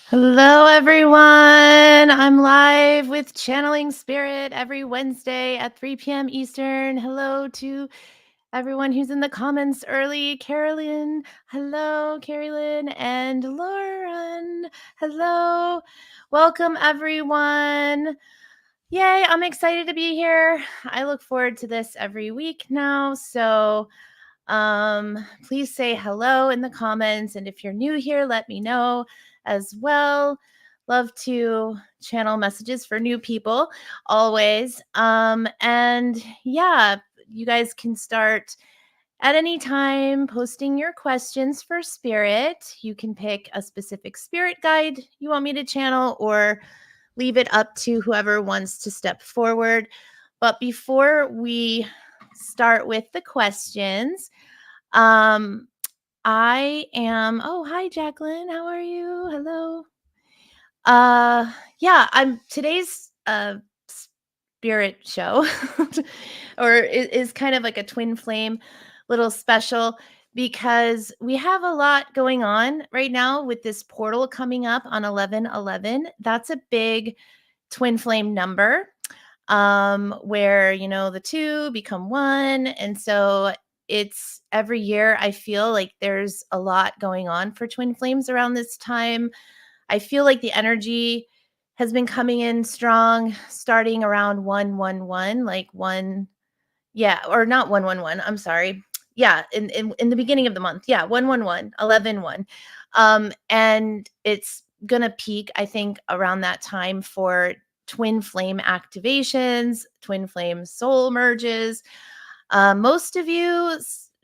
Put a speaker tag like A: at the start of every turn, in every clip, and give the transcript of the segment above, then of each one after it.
A: Hello, everyone. I'm live with Channeling Spirit every Wednesday at 3 p.m. Eastern. Hello to everyone who's in the comments early. Carolyn, hello, Carolyn, and Lauren, hello. Welcome, everyone. Yay, I'm excited to be here. I look forward to this every week now. So please say hello in the comments. And if you're new here, let me know as well. Love to channel messages for new people always. And yeah, you guys can start at any time posting your questions for spirit. You can pick a specific spirit guide you want me to channel or leave it up to whoever wants to step forward. But before we start with the questions, um, hi Jacqueline, how are you? Hello. Yeah, I'm today's spirit show or is kind of like a twin flame little special because we have a lot going on right now with this portal coming up on 11/11. That's a big twin flame number, where the two become one. And so it's every year I feel like there's a lot going on for twin flames around this time. I feel like the energy has been coming in strong starting around 111, like one, yeah, or not 111, I'm sorry. Yeah, in the beginning of the month. Yeah, 111, 11/1. And it's gonna peak, I think, around that time for twin flame activations, twin flame soul merges. Most of you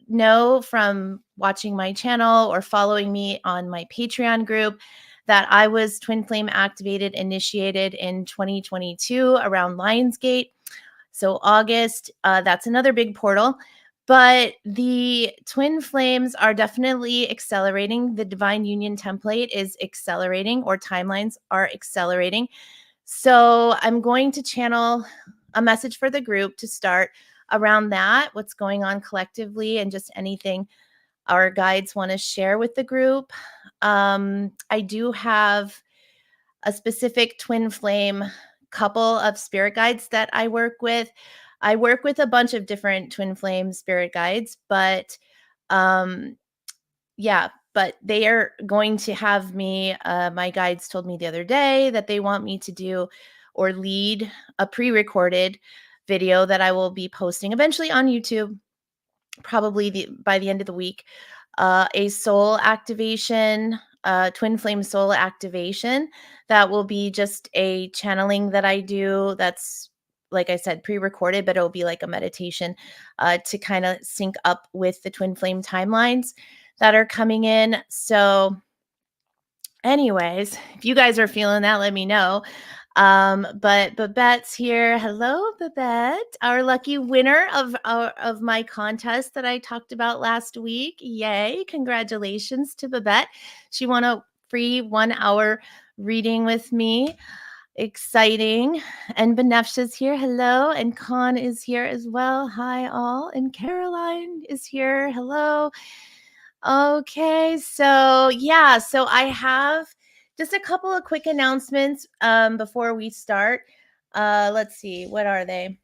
A: know from watching my channel or following me on my Patreon group that I was twin flame activated, initiated in 2022 around Lionsgate. So August, that's another big portal. But the twin flames are definitely accelerating. The divine union template is accelerating, or timelines are accelerating. So I'm going to channel a message for the group to start around that, what's going on collectively, and just anything our guides want to share with the group. I do have a specific twin flame couple of spirit guides that I work with. I work with a bunch of different twin flame spirit guides, but um, yeah, but they are going to have me. My guides told me the other day that they want me to do or lead a pre recorded video that I will be posting eventually on YouTube, probably by the end of the week. A soul activation, twin flame soul activation. That will be just a channeling that I do. That's, like I said, pre-recorded, but it'll be like a meditation to kind of sync up with the twin flame timelines that are coming in. So anyways, if you guys are feeling that, let me know. But Babette's here. Hello, Babette, our lucky winner of my contest that I talked about last week. Yay! Congratulations to Babette. She won a free 1-hour reading with me. Exciting. And Benefsha's here. Hello. And Khan is here as well. Hi, all. And Caroline is here. Hello. Okay, so yeah, so I have just a couple of quick announcements before we start. Let's see, what are they?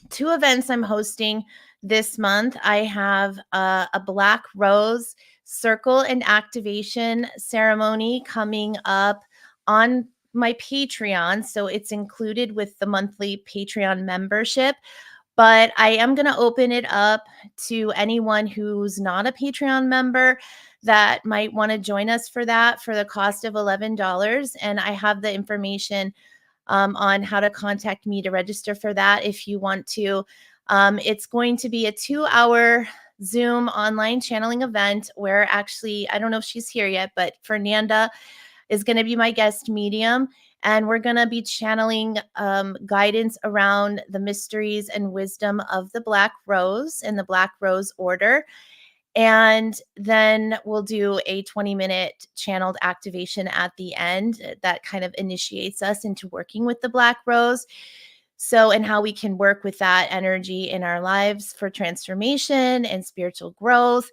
A: 2 events I'm hosting this month. I have a Black Rose Circle and Activation ceremony coming up on my Patreon, so it's included with the monthly Patreon membership. But I am going to open it up to anyone who's not a Patreon member that might want to join us for that for the cost of $11. And I have the information on how to contact me to register for that if you want to. It's going to be a 2-hour Zoom online channeling event where actually, I don't know if she's here yet, but Fernanda is going to be my guest medium. And we're going to be channeling guidance around the mysteries and wisdom of the Black Rose and the Black Rose Order. And then we'll do a 20-minute channeled activation at the end that kind of initiates us into working with the Black Rose. So, and how we can work with that energy in our lives for transformation and spiritual growth.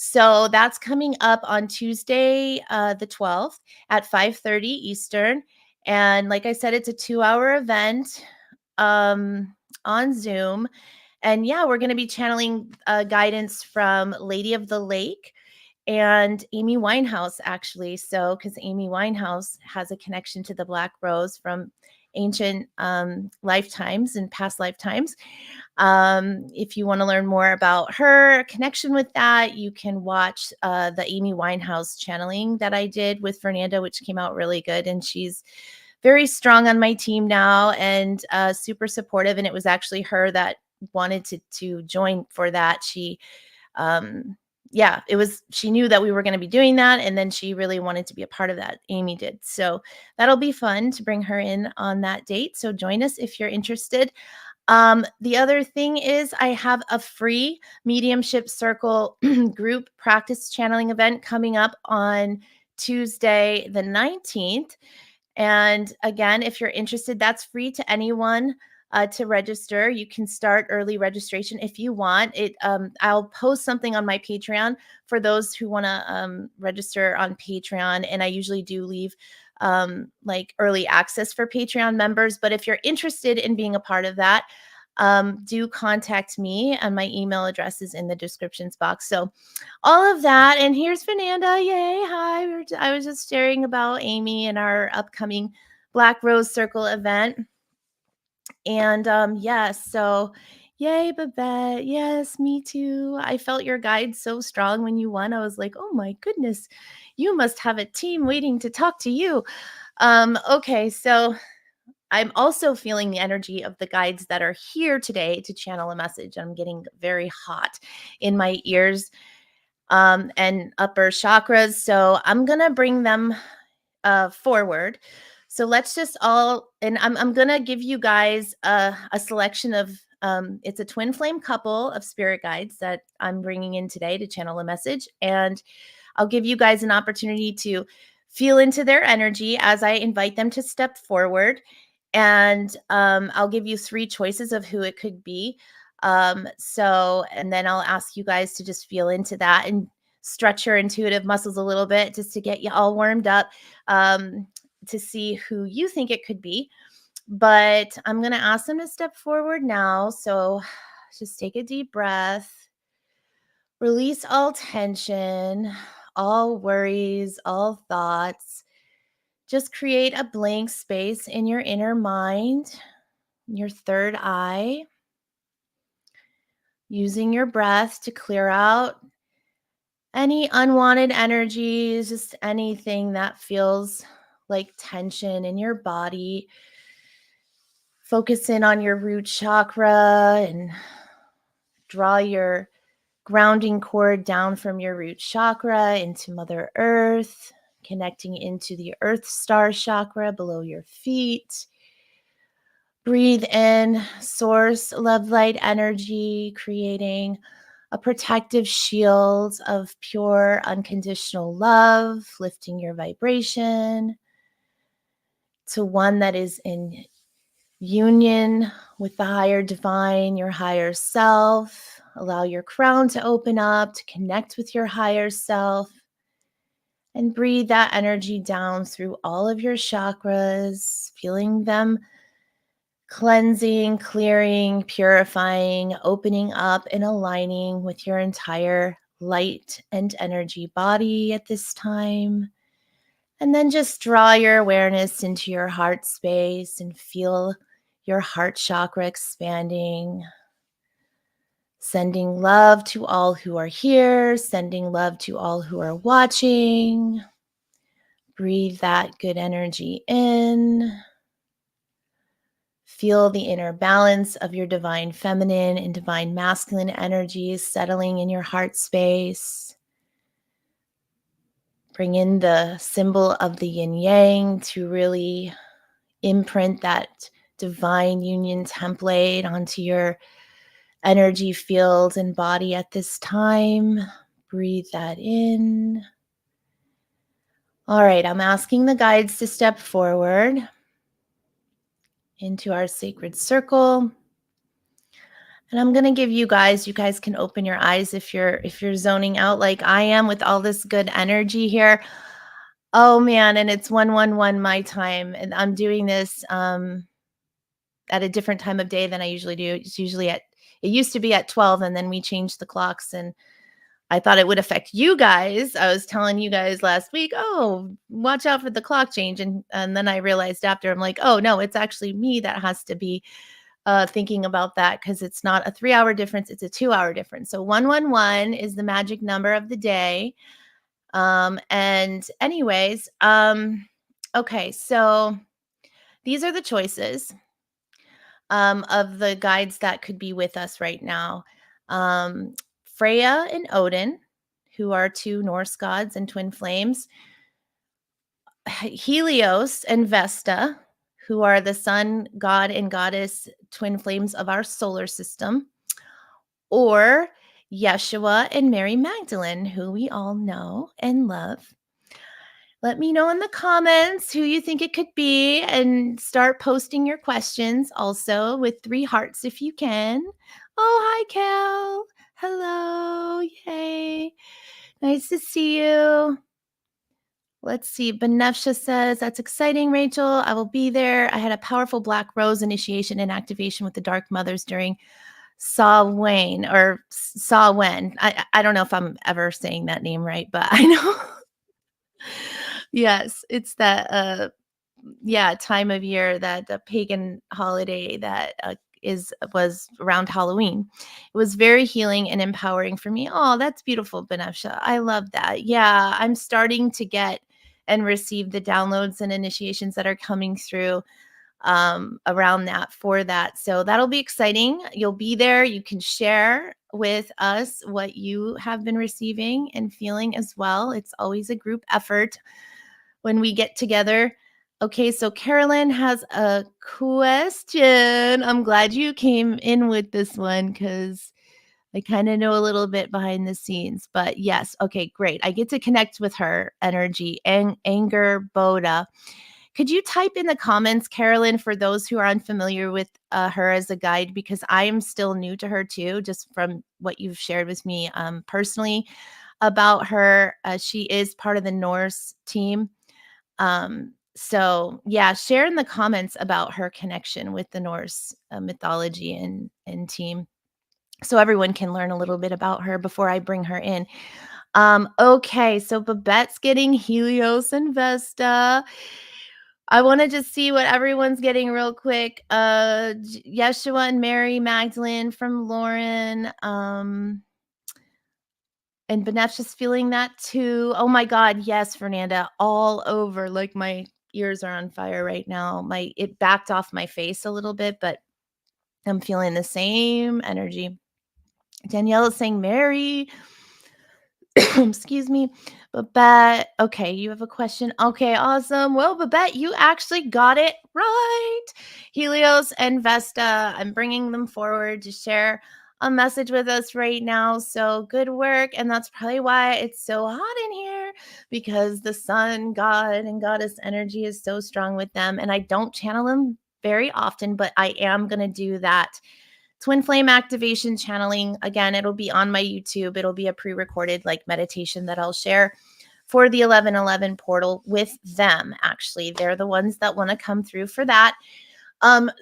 A: So that's coming up on Tuesday, the 12th at 5:30 Eastern. And like I said, it's a 2-hour event on Zoom. And yeah, we're going to be channeling guidance from Lady of the Lake and Amy Winehouse, actually. So, because Amy Winehouse has a connection to the Black Rose from ancient lifetimes and past lifetimes. If you want to learn more about her connection with that, you can watch the Amy Winehouse channeling that I did with Fernanda, which came out really good. And she's very strong on my team now and super supportive. And it was actually her that wanted to join for that. Um, it was, she knew that we were going to be doing that. And then she really wanted to be a part of that. Amy did. So that'll be fun to bring her in on that date. So join us if you're interested. The other thing is I have a free Mediumship Circle group practice channeling event coming up on Tuesday, the 19th. And again, if you're interested, that's free to anyone to register. You can start early registration if you want. I'll post something on my Patreon for those who want to register on Patreon, and I usually do leave like early access for Patreon members. But if you're interested in being a part of that, do contact me, and my email address is in the descriptions box. So all of that. And here's Fernanda. Yay. Hi. I was just sharing about Amy and our upcoming Black Rose Circle event. And yes, so yay, Babette. Yes, me too. I felt your guide so strong when you won. I was like, oh my goodness, you must have a team waiting to talk to you. Okay, so I'm also feeling the energy of the guides that are here today to channel a message. I'm getting very hot in my ears and upper chakras. So I'm going to bring them forward. So let's just all, and I'm going to give you guys a selection of, it's a twin flame couple of spirit guides that I'm bringing in today to channel a message. And I'll give you guys an opportunity to feel into their energy as I invite them to step forward. And I'll give you 3 choices of who it could be. And then I'll ask you guys to just feel into that and stretch your intuitive muscles a little bit just to get you all warmed up to see who you think it could be. But I'm going to ask them to step forward now. So just take a deep breath, release all tension, all worries, all thoughts. Just create a blank space in your inner mind, your third eye, using your breath to clear out any unwanted energies, just anything that feels like tension in your body. Focus in on your root chakra and draw your grounding cord down from your root chakra into Mother Earth, connecting into the Earth Star chakra below your feet. Breathe in source love light energy, creating a protective shield of pure unconditional love, lifting your vibration to one that is in union with the higher divine, your higher self. Allow your crown to open up to connect with your higher self. And breathe that energy down through all of your chakras, feeling them cleansing, clearing, purifying, opening up, and aligning with your entire light and energy body at this time. And then just draw your awareness into your heart space and feel your heart chakra expanding. Sending love to all who are here, sending love to all who are watching. Breathe that good energy in. Feel the inner balance of your divine feminine and divine masculine energies settling in your heart space. Bring in the symbol of the yin yang to really imprint that divine union template onto your energy field and body at this time. Breathe that in. All right, I'm asking the guides to step forward into our sacred circle. And I'm going to give you guys can open your eyes if you're zoning out like I am with all this good energy here. Oh man, and it's 111 my time and I'm doing this at a different time of day than I usually do. It used to be at 12 and then we changed the clocks and I thought it would affect you guys. I was telling you guys last week, "Oh, watch out for the clock change." And then I realized after I'm like, "Oh, no, it's actually me that has to be thinking about that because it's not a 3 hour difference, it's a 2 hour difference." So 111 is the magic number of the day. And anyways, okay, so these are the choices of the guides that could be with us right now. Um, Freya and Odin, who are two Norse gods and twin flames. Helios and Vesta, who are the sun god and goddess twin flames of our solar system. Or Yeshua and Mary Magdalene, who we all know and love. Let me know in the comments who you think it could be and start posting your questions also with 3 hearts if you can. Oh, hi, Cal. Hello. Yay. Nice to see you. Let's see. Benefsha says, that's exciting, Rachel. I will be there. I had a powerful Black Rose initiation and activation with the Dark Mothers during Samhain or Samhain. I don't know if I'm ever saying that name right, but I know. Yes, it's that yeah, time of year, that the pagan holiday that is was around Halloween. It was very healing and empowering for me. Oh, that's beautiful, Benefsha. I love that. Yeah, I'm starting to get and receive the downloads and initiations that are coming through around that for that. So that'll be exciting. You'll be there. You can share with us what you have been receiving and feeling as well. It's always a group effort when we get together. Okay, so Carolyn has a question. I'm glad you came in with this one because I kind of know a little bit behind the scenes. But yes, okay, great. I get to connect with her energy and anger Boda. Could you type in the comments, Carolyn, for those who are unfamiliar with her as a guide? Because I am still new to her too, just from what you've shared with me personally about her. She is part of the Norse team. So yeah, share in the comments about her connection with the Norse mythology and team so everyone can learn a little bit about her before I bring her in. Okay, so Babette's getting Helios and Vesta. I want to just see what everyone's getting real quick. Yeshua and Mary Magdalene from Lauren. And Benef's just feeling that too. Oh my God, yes, Fernanda, all over. Like my ears are on fire right now. It backed off my face a little bit, but I'm feeling the same energy. Danielle is saying Mary. Excuse me. Babette. Okay, you have a question. Okay, awesome. Well, Babette, you actually got it right. Helios and Vesta. I'm bringing them forward to share a message with us right now. So good work. And that's probably why it's so hot in here because the sun, God, and goddess energy is so strong with them. And I don't channel them very often, but I am going to do that Twinflame Activation channeling. Again, it'll be on my YouTube. It'll be a pre-recorded like meditation that I'll share for the 1111 portal with them. Actually, they're the ones that want to come through for that.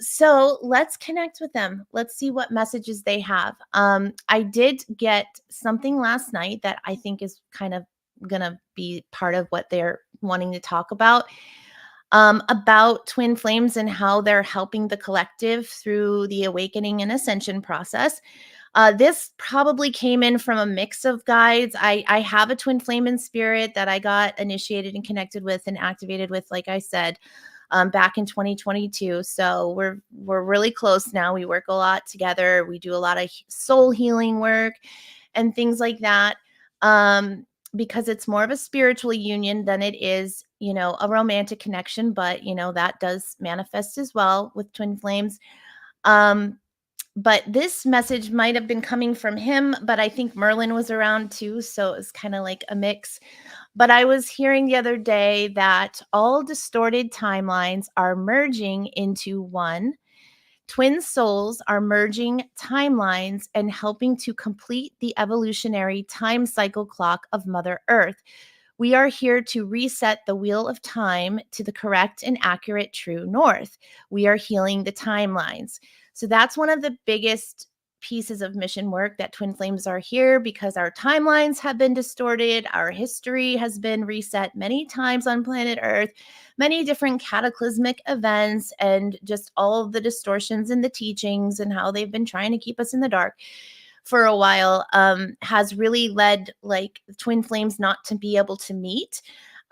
A: So let's connect with them. Let's see what messages they have. I did get something last night that I think is kind of gonna be part of what they're wanting to talk about twin flames and how they're helping the collective through the awakening and ascension process. This probably came in from a mix of guides. I have a twin flame in spirit that I got initiated and connected with and activated with, like I said, back in 2022. So we're really close now. We work a lot together. We do a lot of soul healing work and things like that. Because it's more of a spiritual union than it is, a romantic connection, but that does manifest as well with twin flames. But this message might have been coming from him, but I think Merlin was around too, so it was kind of like a mix. But I was hearing the other day that all distorted timelines are merging into one Twin souls are merging timelines and helping to complete the evolutionary time cycle clock of Mother Earth. We are here to reset the wheel of time to the correct and accurate true north. We are healing the timelines. So that's one of the biggest pieces of mission work, that Twin Flames are here because our timelines have been distorted. Our history has been reset many times on planet Earth, many different cataclysmic events, and just all of the distortions in the teachings and how they've been trying to keep us in the dark for a while, has really led like Twin Flames not to be able to meet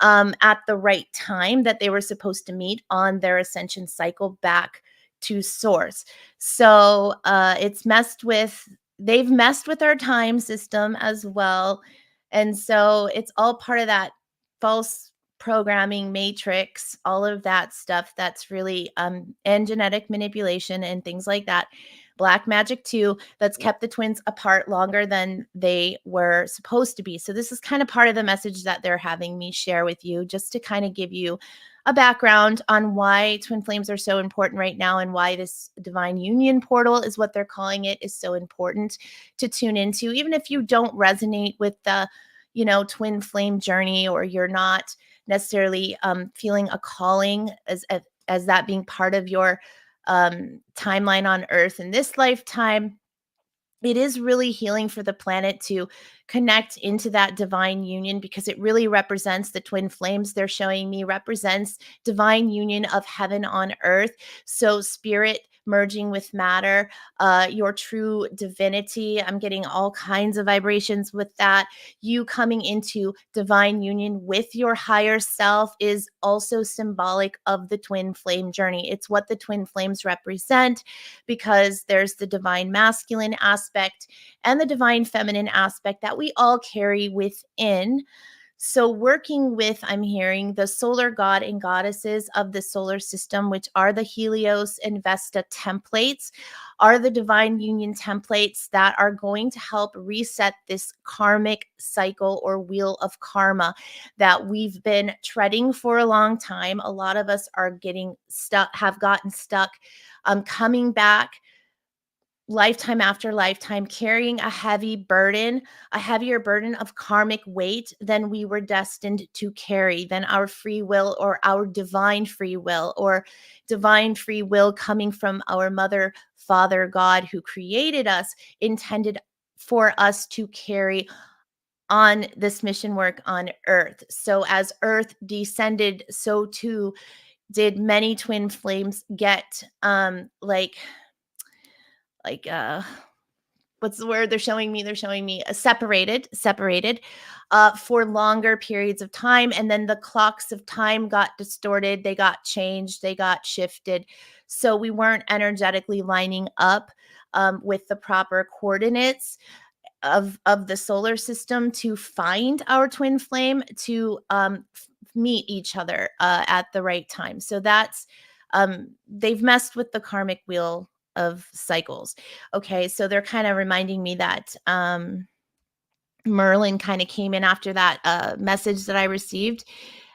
A: at the right time that they were supposed to meet on their ascension cycle back to source. So they've messed with our time system as well. And so it's all part of that false programming matrix, all of that stuff that's really and genetic manipulation and things like that. Black magic too, that's kept the twins apart longer than they were supposed to be. So this is kind of part of the message that they're having me share with you, just to kind of give you a background on why twin flames are so important right now, and why this divine union portal is what they're calling it is so important to tune into. Even if you don't resonate with the, twin flame journey, or you're not necessarily feeling a calling as that being part of your timeline on Earth in this lifetime, it is really healing for the planet to connect into that divine union, because it really represents the twin flames they're showing me represents divine union of heaven on earth. So spirit merging with matter, your true divinity. I'm getting all kinds of vibrations with that. You coming into divine union with your higher self is also symbolic of the twin flame journey. It's what the twin flames represent, because there's the divine masculine aspect and the divine feminine aspect that we all carry within. So, working with, I'm hearing, the solar god and goddesses of the solar system, which are the Helios and Vesta templates, are the divine union templates that are going to help reset this karmic cycle or wheel of karma that we've been treading for a long time. A lot of us are getting stuck, have gotten stuck, coming back lifetime after lifetime, carrying a heavier burden of karmic weight than we were destined to carry, than our free will, or our divine free will, or divine free will coming from our mother, father, God, who created us, intended for us to carry on this mission work on Earth. So as Earth descended, so too did many twin flames get what's the word they're showing me? They're showing me separated for longer periods of time. And then the clocks of time got distorted. They got changed. They got shifted. So we weren't energetically lining up with the proper coordinates of the solar system to find our twin flame to meet each other at the right time. So that's they've messed with the karmic wheel of cycles. Okay, so they're kind of reminding me that Merlin kind of came in after that message that I received,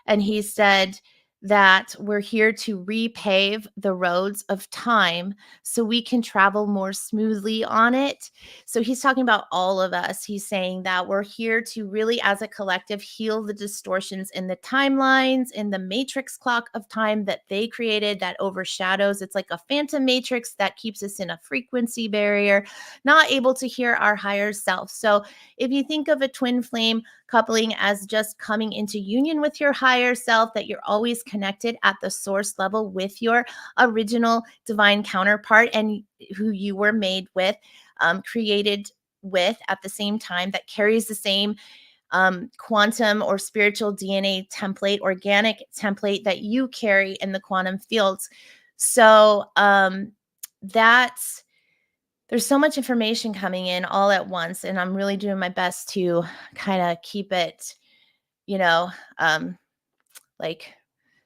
A: and he said that we're here to repave the roads of time so we can travel more smoothly on it. So he's talking about all of us. He's saying that we're here to really, as a collective, heal the distortions in the timelines, in the matrix clock of time that they created that overshadows. It's like a phantom matrix that keeps us in a frequency barrier, not able to hear our higher self. So if you think of a twin flame coupling as just coming into union with your higher self, that you're always connected at the source level with your original divine counterpart and who you were made with, created with at the same time, that carries the same quantum or spiritual DNA template, organic template that you carry in the quantum fields. So that's there's so much information coming in all at once, and I'm really doing my best to kind of keep it, you know, like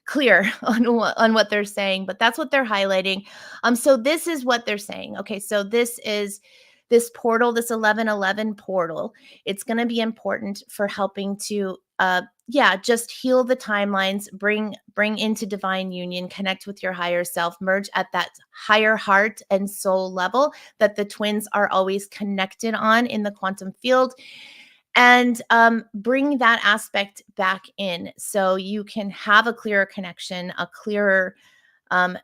A: clear on what they're saying, but that's what they're highlighting. So this is what they're saying. Okay, so this is this portal, this 1111 portal. It's going to be important for helping to yeah, just heal the timelines, bring into divine union, connect with your higher self, merge at that higher heart and soul level that the twins are always connected on in the quantum field, and bring that aspect back in so you can have a clearer connection, a clearer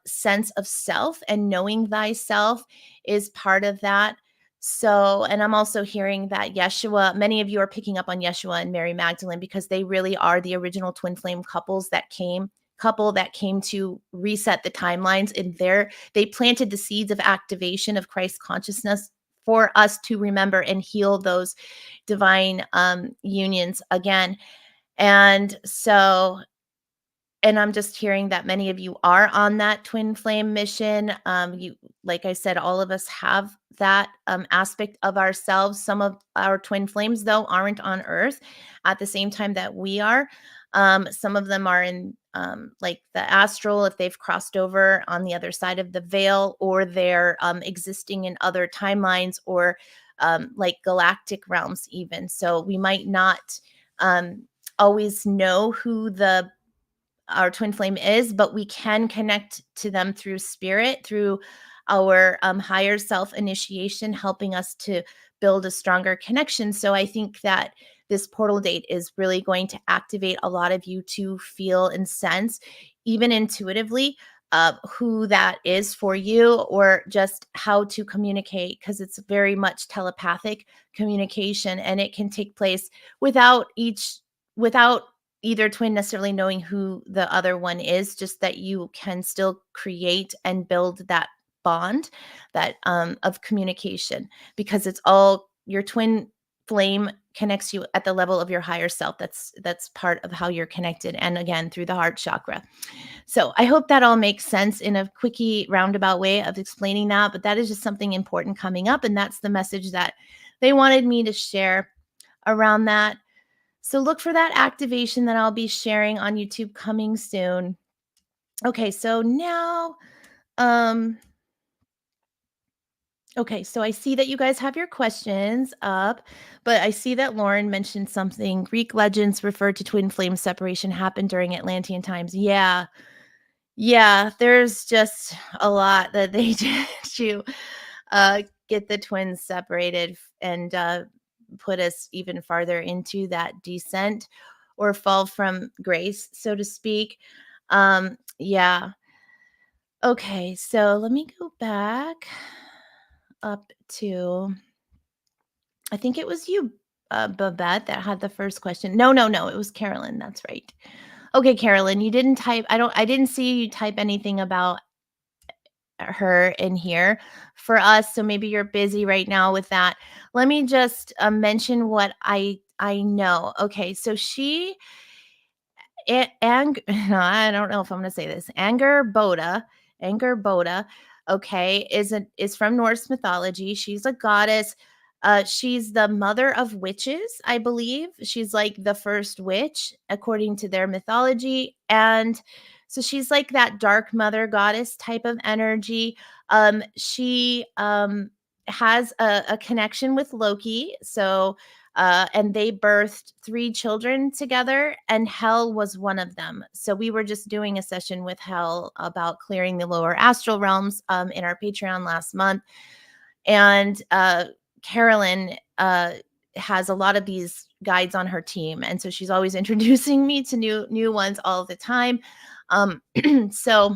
A: sense of self, and knowing thyself is part of that. So, and I'm also hearing that Yeshua, many of you are picking up on Yeshua and Mary Magdalene because they really are the original twin flame couple that came to reset the timelines in their, they planted the seeds of activation of Christ consciousness for us to remember and heal those divine unions again. And so, and I'm just hearing that many of you are on that twin flame mission. You, like I said, all of us have that aspect of ourselves. Some of our twin flames, though, aren't on Earth at the same time that we are. Some of them are in like the astral, if they've crossed over on the other side of the veil, or they're existing in other timelines, or like galactic realms, even. So we might not always know who our twin flame is, but we can connect to them through spirit, through our higher self initiation, helping us to build a stronger connection. So I think that this portal date is really going to activate a lot of you to feel and sense, even intuitively, who that is for you, or just how to communicate, because it's very much telepathic communication, and it can take place without either twin necessarily knowing who the other one is, just that you can still create and build that bond, that of communication, because it's all your twin flame connects you at the level of your higher self. That's part of how you're connected, and again, through the heart chakra. So I hope that all makes sense in a quickie roundabout way of explaining that, but that is just something important coming up, and that's the message that they wanted me to share around that. So look for that activation that I'll be sharing on YouTube coming soon. Okay, so now, um, okay, so I see that you guys have your questions up, but I see that Lauren mentioned something. Greek legends refer to twin flame separation happened during Atlantean times. Yeah, yeah, there's just a lot that they did to get the twins separated and put us even farther into that descent or fall from grace, so to speak. Yeah. Okay, so let me go back up to, I think it was you, Babette, that had the first question. No, no, no, it was Carolyn. That's right. Okay, Carolyn, you didn't type. I didn't see you type anything about her in here for us, so maybe you're busy right now with that. Let me just mention what I know. Okay, so she and I don't know if I'm going to say this. Anger Boda, okay, is from Norse mythology. She's a goddess. She's the mother of witches, I believe. She's like the first witch according to their mythology, and so she's like that dark mother goddess type of energy. She has a connection with Loki, so and they birthed 3 children together, and Hel was one of them. So we were just doing a session with Hel about clearing the lower astral realms in our Patreon last month. And Carolyn has a lot of these guides on her team, and so she's always introducing me to new ones all the time. So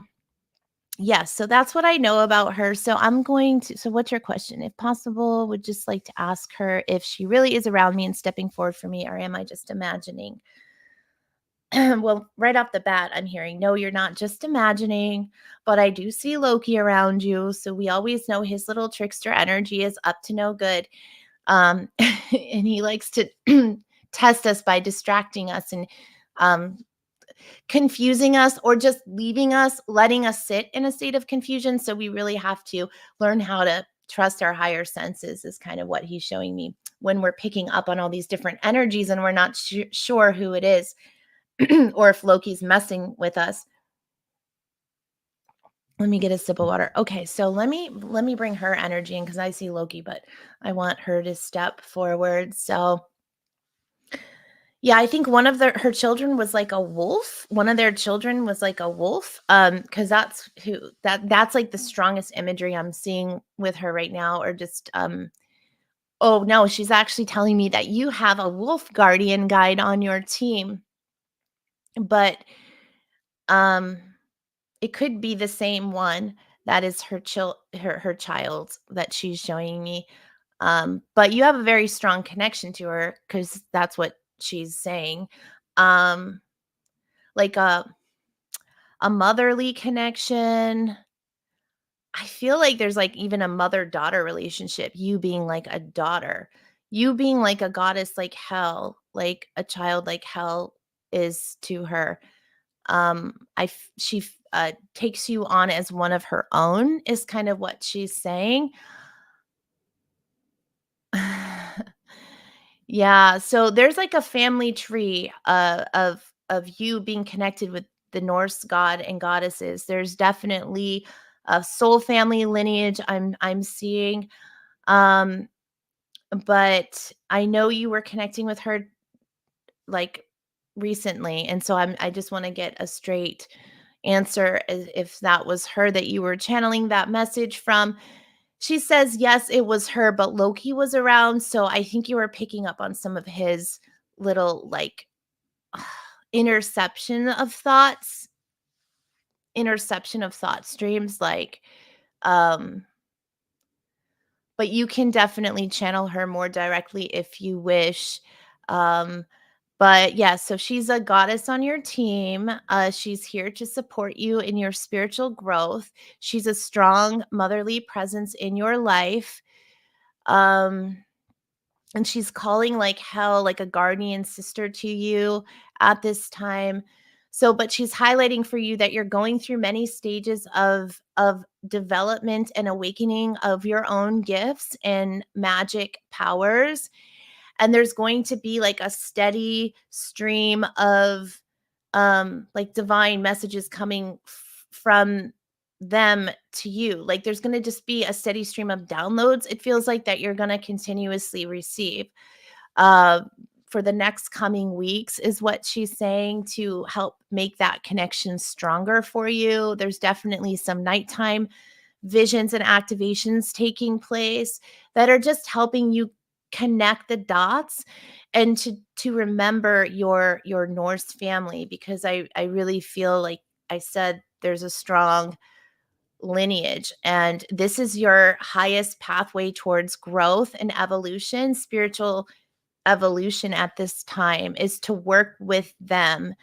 A: yes, so that's what I know about her. So I'm going to, so what's your question? If possible, would just like to ask her if she really is around me and stepping forward for me, or am I just imagining? Well, right off the bat, I'm hearing, no, you're not just imagining, but I do see Loki around you. So we always know his little trickster energy is up to no good. And he likes to test us by distracting us and um, confusing us, or just leaving us, letting us sit in a state of confusion. So we really have to learn how to trust our higher senses, is kind of what he's showing me when we're picking up on all these different energies and we're not sure who it is or if Loki's messing with us. Let me get a sip of water. Okay, so let me bring her energy in, because I see Loki, but I want her to step forward. So Yeah, I think one of her children was like a wolf. One of their children was like a wolf. Because that's like the strongest imagery I'm seeing with her right now, or just oh no, she's actually telling me that you have a wolf guardian guide on your team, but um it could be the same one that is her child that she's showing me. But you have a very strong connection to her because that's what she's saying. Um, like a motherly connection. I feel like there's like even a mother-daughter relationship, you being like a daughter, you being like a goddess like Hell, like a child like Hell is to her. She takes you on as one of her own is kind of what she's saying. Yeah, so there's like a family tree of you being connected with the Norse god and goddesses. There's definitely a soul family lineage I'm seeing. Um, but I know you were connecting with her like recently, and so I just want to get a straight answer if that was her that you were channeling that message from. She says yes, it was her, but Loki was around, so I think you were picking up on some of his little like interception of thoughts, interception of thought streams, like um but you can definitely channel her more directly if you wish. Um, but yeah, so she's a goddess on your team. She's here to support you in your spiritual growth. She's a strong motherly presence in your life. Um, and she's calling like hell, like a guardian sister to you at this time. So, but she's highlighting for you that you're going through many stages of development and awakening of your own gifts and magic powers, and there's going to be like a steady stream of like divine messages coming from them to you. Like there's going to just be a steady stream of downloads, it feels like, that you're going to continuously receive uh for the next coming weeks, is what she's saying, to help make that connection stronger for you. There's definitely some nighttime visions and activations taking place that are just helping you connect the dots and to remember your Norse family, because I really feel like I said there's a strong lineage, and this is your highest pathway towards growth and evolution, spiritual evolution at this time, is to work with them.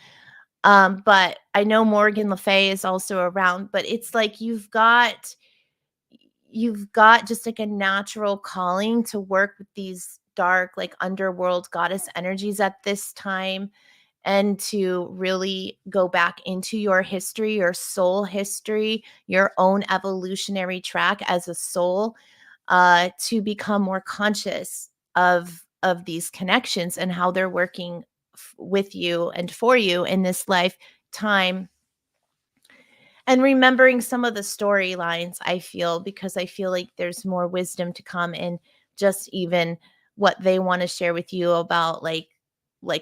A: But I know Morgan Le Fay is also around, but it's like you've got just like a natural calling to work with these dark, like underworld goddess energies at this time, and to really go back into your history, your soul history, your own evolutionary track as a soul, to become more conscious of these connections and how they're working with you and for you in this lifetime, and remembering some of the storylines, I feel, because I feel like there's more wisdom to come in just even what they want to share with you about like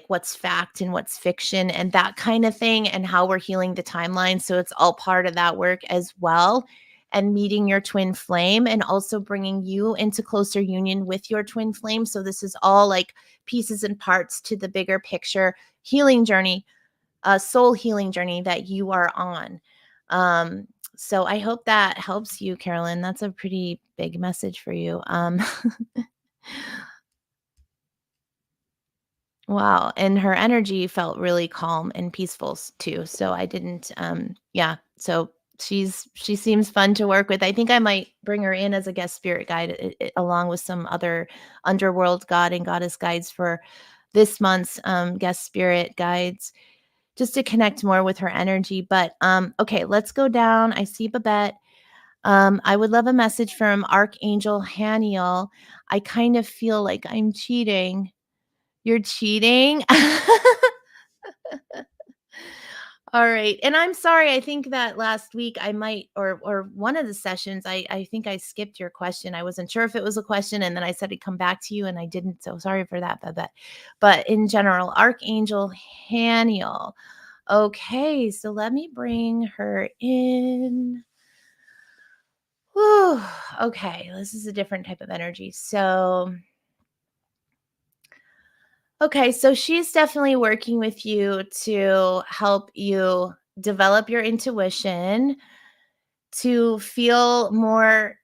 A: what's fact and what's fiction and that kind of thing, and how we're healing the timeline. So it's all part of that work as well, and meeting your twin flame and also bringing you into closer union with your twin flame. So this is all like pieces and parts to the bigger picture healing journey, soul healing journey that you are on. Um, so I hope that helps you, Carolyn. That's a pretty big message for you. Wow. And her energy felt really calm and peaceful too. So I didn't, yeah. So she seems fun to work with. I think I might bring her in as a guest spirit guide, along with some other underworld god and goddess guides for this month's guest spirit guides, just to connect more with her energy. But okay, let's go down. I see Babette. I would love a message from Archangel Haniel. I kind of feel like I'm cheating. You're cheating? All right. And I'm sorry, I think that last week I might or one of the sessions, I think I skipped your question. I wasn't sure if it was a question and then I said I'd come back to you and I didn't. So sorry for that, Babette. But in general, Archangel Haniel. Okay, so let me bring her in. Whew. Okay, this is a different type of energy. Okay, so she's definitely working with you to help you develop your intuition, to feel more.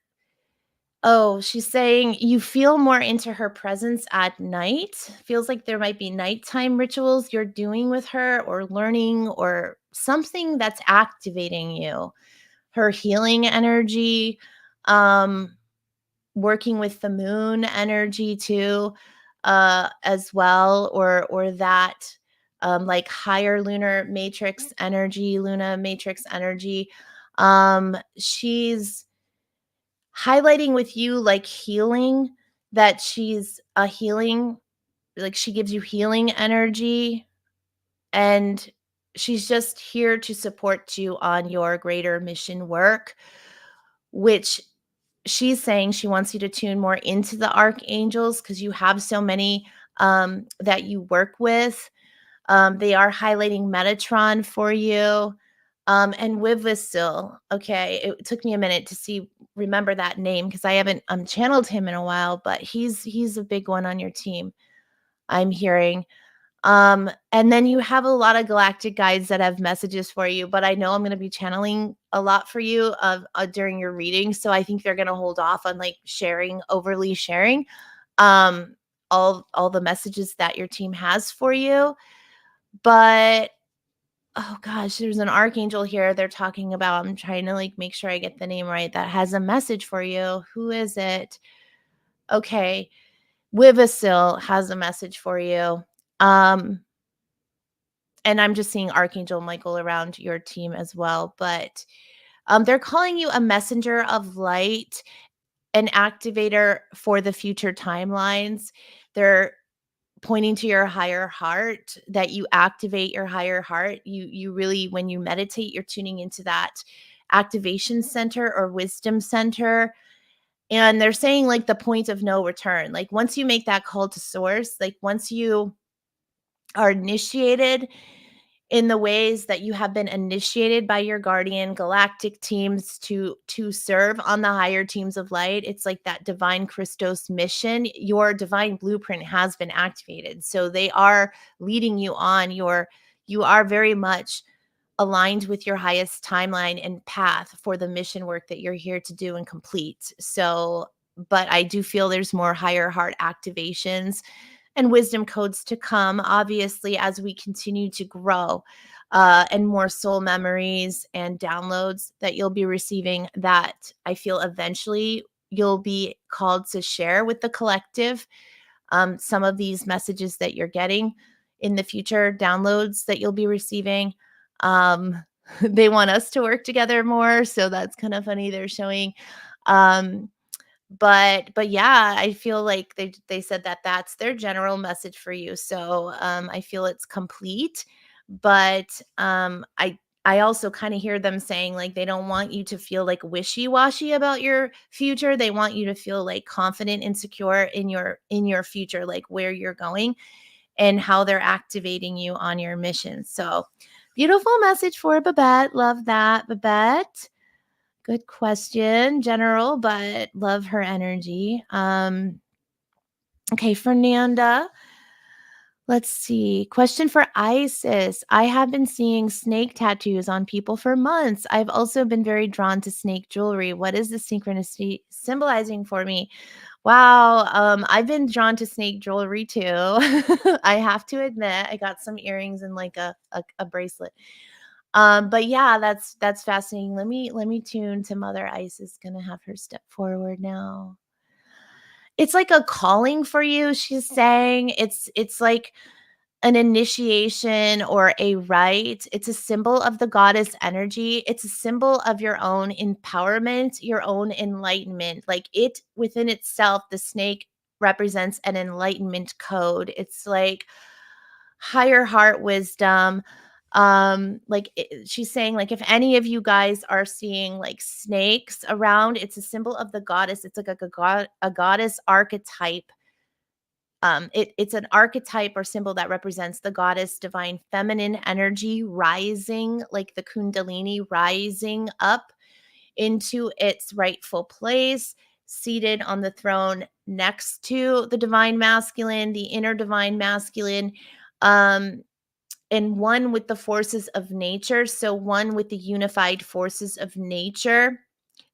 A: Oh, she's saying you feel more into her presence at night. Feels like there might be nighttime rituals you're doing with her or learning or something that's activating you. Her healing energy, um, working with the moon energy too, as well, or that like higher lunar matrix energy, Luna matrix energy. She's highlighting with you like healing, that she's a healing, like she gives you healing energy, and she's just here to support you on your greater mission work, which she's saying she wants you to tune more into the archangels because you have so many that you work with. They are highlighting Metatron for you. And Wivwastil. Okay, it took me a minute to remember that name because I haven't channeled him in a while, but he's a big one on your team, I'm hearing. And then you have a lot of galactic guides that have messages for you, but I know I'm going to be channeling a lot for you during your reading, so I think they're going to hold off on like overly sharing um all the messages that your team has for you. But oh gosh, there's an archangel here they're talking about. I'm trying to like make sure I get the name right, that has a message for you. Who is it? Okay, Wivasil has a message for you. Um and I'm just seeing Archangel Michael around your team as well. But they're calling you a messenger of light, an activator for the future timelines. They're pointing to your higher heart, that you activate your higher heart. You really, when you meditate, you're tuning into that activation center or wisdom center. And they're saying like the point of no return. Like once you make that call to source, like once you are initiated in the ways that you have been initiated by your guardian galactic teams to serve on the higher teams of light, it's like that divine Christos mission. Your divine blueprint has been activated, so they are leading you on your you are very much aligned with your highest timeline and path for the mission work that you're here to do and complete. So but I do feel there's more higher heart activations and wisdom codes to come, obviously, as we continue to grow, and more soul memories and downloads that you'll be receiving, that I feel eventually you'll be called to share with the collective. Some of these messages that you're getting in the future, downloads that you'll be receiving. Um, they want us to work together more. So that's kind of funny. They're showing. Um, but yeah, I feel like they said that that's their general message for you. So I feel it's complete. But I also kind of hear them saying like they don't want you to feel like wishy-washy about your future. They want you to feel like confident and secure in your future, like where you're going and how they're activating you on your mission. So beautiful message for Babette. Love that, Babette. Good question, general, but love her energy. Okay, Fernanda. Let's see. Question for Isis. I have been seeing snake tattoos on people for months. I've also been very drawn to snake jewelry. What is the synchronicity symbolizing for me? Wow. I've been drawn to snake jewelry too. I have to admit, I got some earrings and like a bracelet. But yeah, that's fascinating. Let me tune to Mother Isis. Gonna have her step forward now. It's like a calling for you, she's saying. It's like an initiation or a rite. It's a symbol of the goddess energy. It's a symbol of your own empowerment, your own enlightenment. Like it within itself, the snake represents an enlightenment code. It's like higher heart wisdom, She's saying, like, if any of you guys are seeing like snakes around, it's a symbol of the goddess. It's like a goddess archetype. It's an archetype or symbol that represents the goddess divine feminine energy rising, like the kundalini rising up into its rightful place, seated on the throne next to the divine masculine, the inner divine masculine, um, and one with the forces of nature. So, one with the unified forces of nature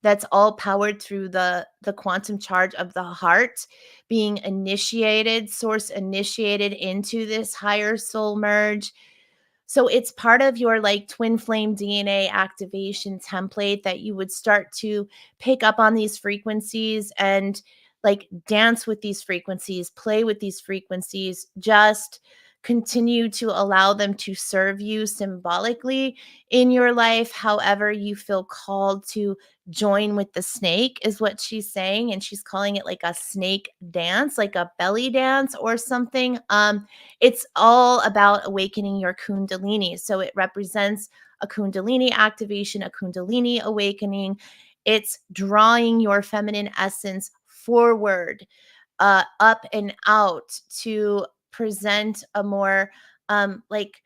A: that's all powered through the quantum charge of the heart being initiated, source initiated into this higher soul merge. So it's part of your like twin flame DNA activation template that you would start to pick up on these frequencies and like dance with these frequencies, play with these frequencies, just continue to allow them to serve you symbolically in your life, however you feel called to join with the snake, is what she's saying. And she's calling it like a snake dance, like a belly dance or something. It's all about awakening your kundalini. So it represents a kundalini activation, a kundalini awakening. It's drawing your feminine essence forward, up and out to present a more like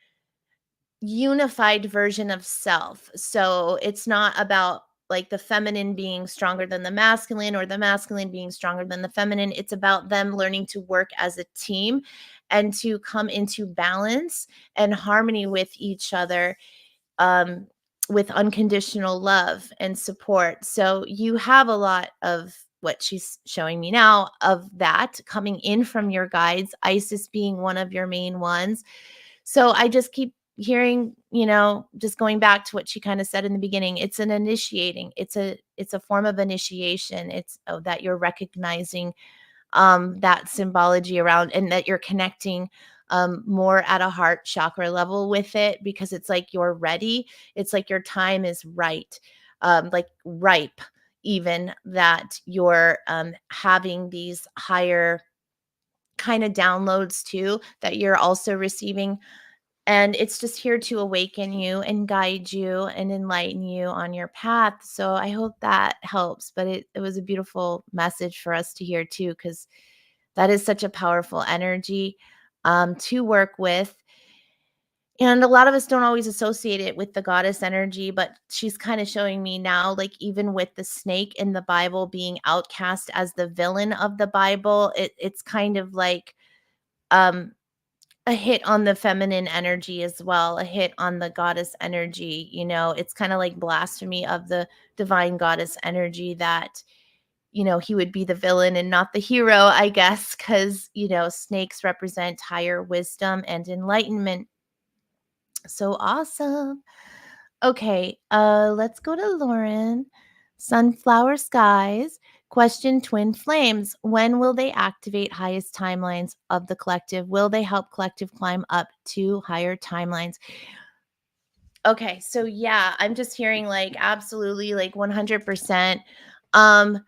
A: unified version of self. So it's not about like the feminine being stronger than the masculine or the masculine being stronger than the feminine. It's about them learning to work as a team and to come into balance and harmony with each other, um, with unconditional love and support. So you have a lot of what she's showing me now of that coming in from your guides, Isis being one of your main ones. So I just keep hearing, just going back to what she kind of said in the beginning, it's an initiating, it's a form of initiation. It's that you're recognizing that symbology around, and that you're connecting more at a heart chakra level with it, because it's like you're ready. It's like your time is right, like ripe, even that you're having these higher kind of downloads too that you're also receiving, and it's just here to awaken you and guide you and enlighten you on your path. So I hope that helps. But it was a beautiful message for us to hear too, because that is such a powerful energy to work with. And a lot of us don't always associate it with the goddess energy, but she's kind of showing me now, like even with the snake in the Bible being outcast as the villain of the Bible, it's kind of like um, a hit on the feminine energy as well, a hit on the goddess energy. It's kind of like blasphemy of the divine goddess energy that he would be the villain and not the hero, I guess, because, snakes represent higher wisdom and enlightenment. So awesome. Okay, let's go to Lauren. Sunflower Skies. Question: Twin Flames. When will they activate highest timelines of the collective? Will they help collective climb up to higher timelines? Okay, so yeah, I'm just hearing like absolutely like 100%. Um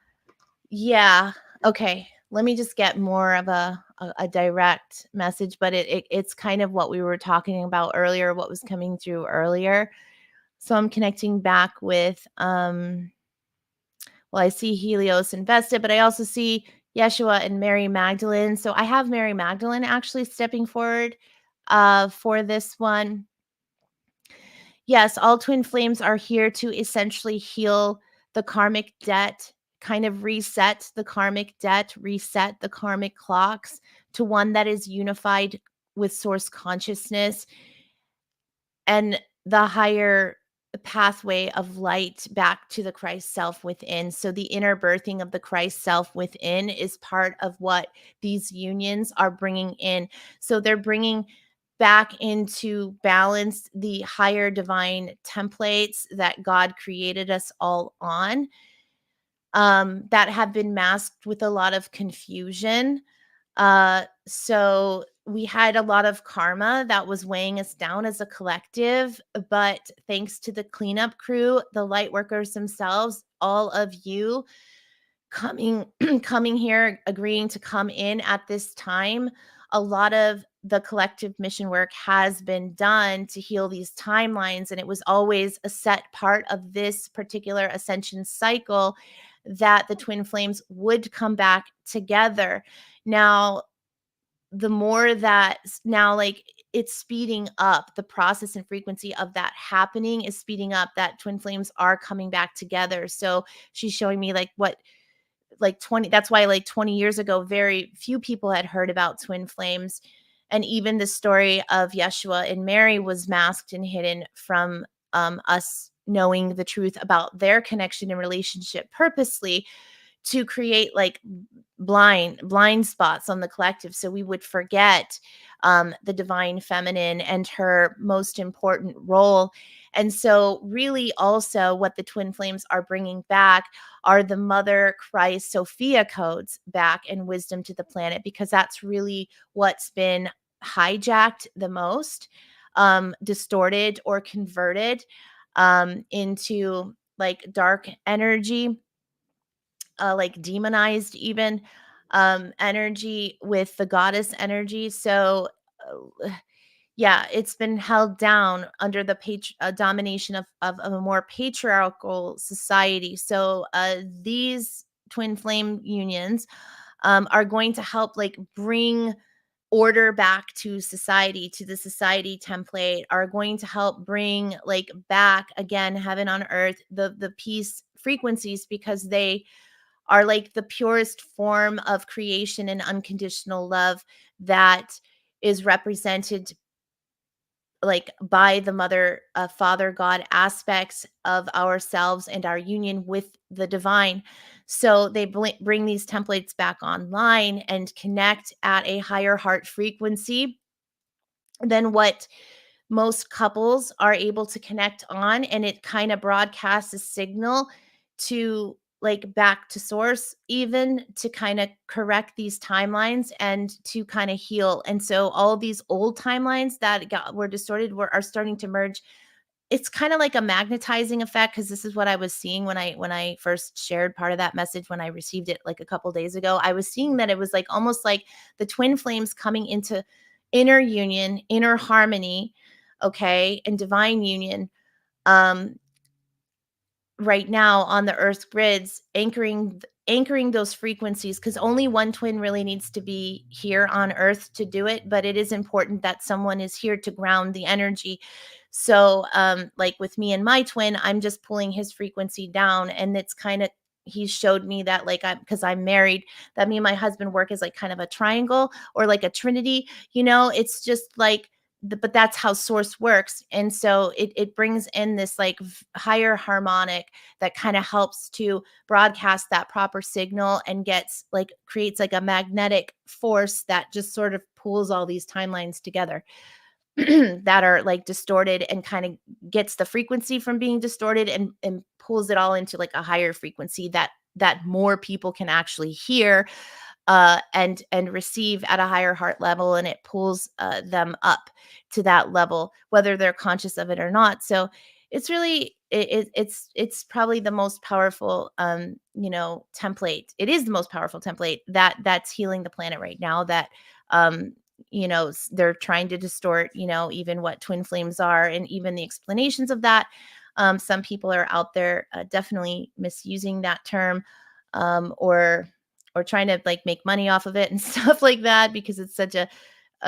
A: Yeah. Okay. Let me just get more of a direct message, but it's kind of what we were talking about earlier, what was coming through earlier. So I'm connecting back with well, I see Helios invested, but I also see Yeshua and Mary Magdalene. So I have Mary Magdalene actually stepping forward for this one. Yes, all twin flames are here to essentially heal the karmic debt, kind of reset the karmic debt, reset the karmic clocks to one that is unified with source consciousness and the higher pathway of light back to the Christ self within. So the inner birthing of the Christ self within is part of what these unions are bringing in. So they're bringing back into balance the higher divine templates that God created us all on, that have been masked with a lot of confusion. So we had a lot of karma that was weighing us down as a collective, but thanks to the cleanup crew, the light workers themselves, all of you coming coming here, agreeing to come in at this time, a lot of the collective mission work has been done to heal these timelines. And it was always a set part of this particular ascension cycle that the twin flames would come back together. Now, the more that now, like, it's speeding up, the process and frequency of that happening is speeding up, that twin flames are coming back together. So she's showing me like what, like 20, that's why like 20 years ago very few people had heard about twin flames. And even the story of Yeshua and Mary was masked and hidden from us knowing the truth about their connection and relationship, purposely to create like blind spots on the collective, so we would forget the divine feminine and her most important role. And so really also what the twin flames are bringing back are the Mother Christ Sophia codes back, and wisdom to the planet, because that's really what's been hijacked the most, distorted or converted into like dark energy, like demonized even energy with the goddess energy. So yeah, it's been held down under the domination of a more patriarchal society. So these twin flame unions are going to help like bring order back to society, to the society template, are going to help bring like back again heaven on earth, the peace frequencies, because they are like the purest form of creation and unconditional love that is represented like by the mother, father, God aspects of ourselves and our union with the divine. So they bring these templates back online and connect at a higher heart frequency than what most couples are able to connect on. And it kind of broadcasts a signal to like back to source, even to kind of correct these timelines and to kind of heal. And so all these old timelines that were distorted are starting to merge. It's kind of like a magnetizing effect, because this is what I was seeing when I first shared part of that message, when I received it like a couple days ago. I was seeing that it was like almost like the twin flames coming into inner union, inner harmony, okay, and divine union, um right now on the earth grids, anchoring those frequencies, because only one twin really needs to be here on earth to do it, but it is important that someone is here to ground the energy. So like with me and my twin, I'm just pulling his frequency down, and it's kind of, he showed me that like I'm, because I'm married, that me and my husband work as like kind of a triangle or like a trinity, it's just like but that's how source works. And so it brings in this like higher harmonic that kind of helps to broadcast that proper signal, and gets like creates like a magnetic force that just sort of pulls all these timelines together that are like distorted, and kind of gets the frequency from being distorted, and pulls it all into like a higher frequency that more people can actually hear and receive at a higher heart level, and it pulls them up to that level, whether they're conscious of it or not. So it's really it's probably the most powerful template. It is the most powerful template that's healing the planet right now. That um, they're trying to distort even what twin flames are, and even the explanations of that. Some people are out there definitely misusing that term, or trying to like make money off of it and stuff like that, because it's such a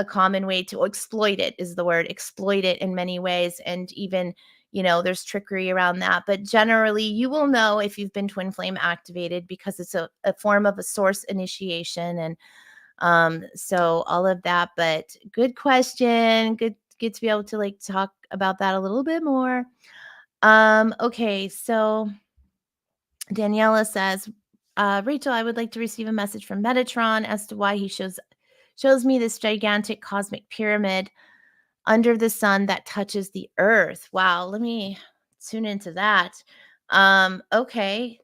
A: common way to exploit it, is the word, exploit it in many ways. And even there's trickery around that, but generally you will know if you've been twin flame activated, because it's a form of a source initiation. And so all of that. But good question, good to be able to like talk about that a little bit more. Okay, so Daniela says, Rachel, I would like to receive a message from Metatron as to why he shows me this gigantic cosmic pyramid under the sun that touches the earth. Wow, let me tune into that. Okay.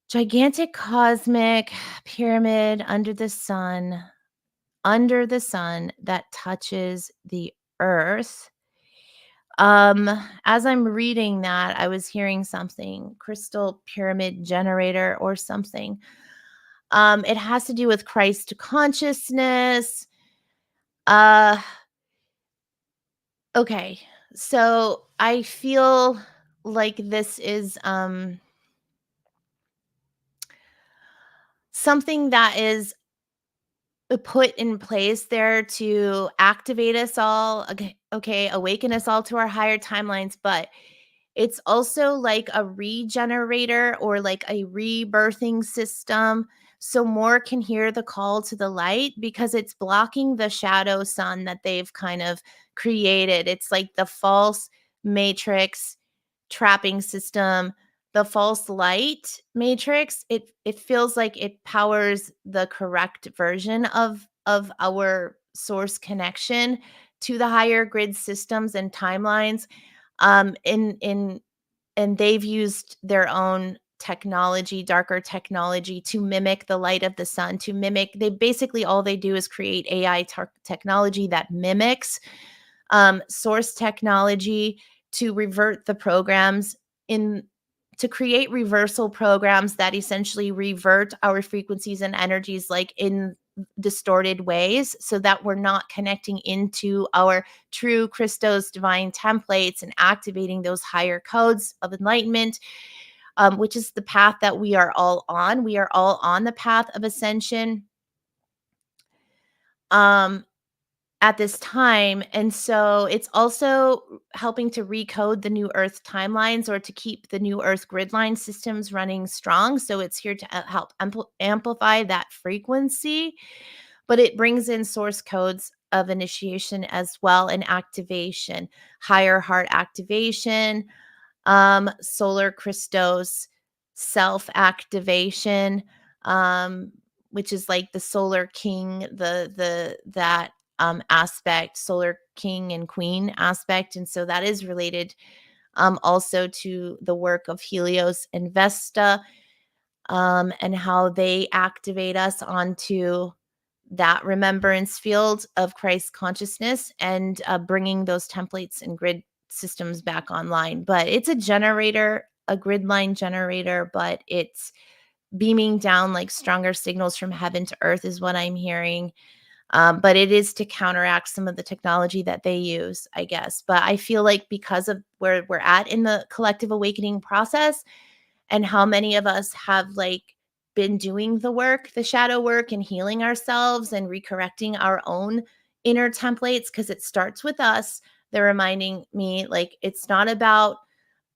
A: Gigantic cosmic pyramid under the sun that touches the earth. As I'm reading that, I was hearing something, crystal pyramid generator or something. It has to do with Christ consciousness. Uh, okay. So I feel like this is something that is put in place there to activate us all, okay, awaken us all to our higher timelines, but it's also like a regenerator or like a rebirthing system. So more can hear the call to the light because it's blocking the shadow sun that they've kind of created. It's like the false matrix trapping system, the false light matrix. It feels like it powers the correct version of our source connection to the higher grid systems and timelines. In and they've used their own technology, darker technology, to mimic the light of the sun, to mimic, they basically, all they do is create AI technology that mimics source technology to revert the programs in, to create reversal programs that essentially revert our frequencies and energies like in distorted ways, so that we're not connecting into our true Christos divine templates and activating those higher codes of enlightenment, which is the path that we are all on. We are all on the path of ascension. Um, at this time. And so it's also helping to recode the new Earth timelines or to keep the new Earth grid line systems running strong. So it's here to help amplify that frequency, but it brings in source codes of initiation as well and activation, higher heart activation, solar Christos self activation, um, which is like the solar king, the that aspect, solar king and queen aspect, and so that is related also to the work of Helios and Vesta, and how they activate us onto that remembrance field of Christ consciousness and bringing those templates and grid systems back online. But it's a generator, a grid line generator, but it's beaming down like stronger signals from heaven to earth, is what I'm hearing. But it is to counteract some of the technology that they use, I guess. But I feel like because of where we're at in the collective awakening process, and how many of us have like been doing the work, the shadow work, and healing ourselves and recorrecting our own inner templates, because it starts with us. They're reminding me like it's not about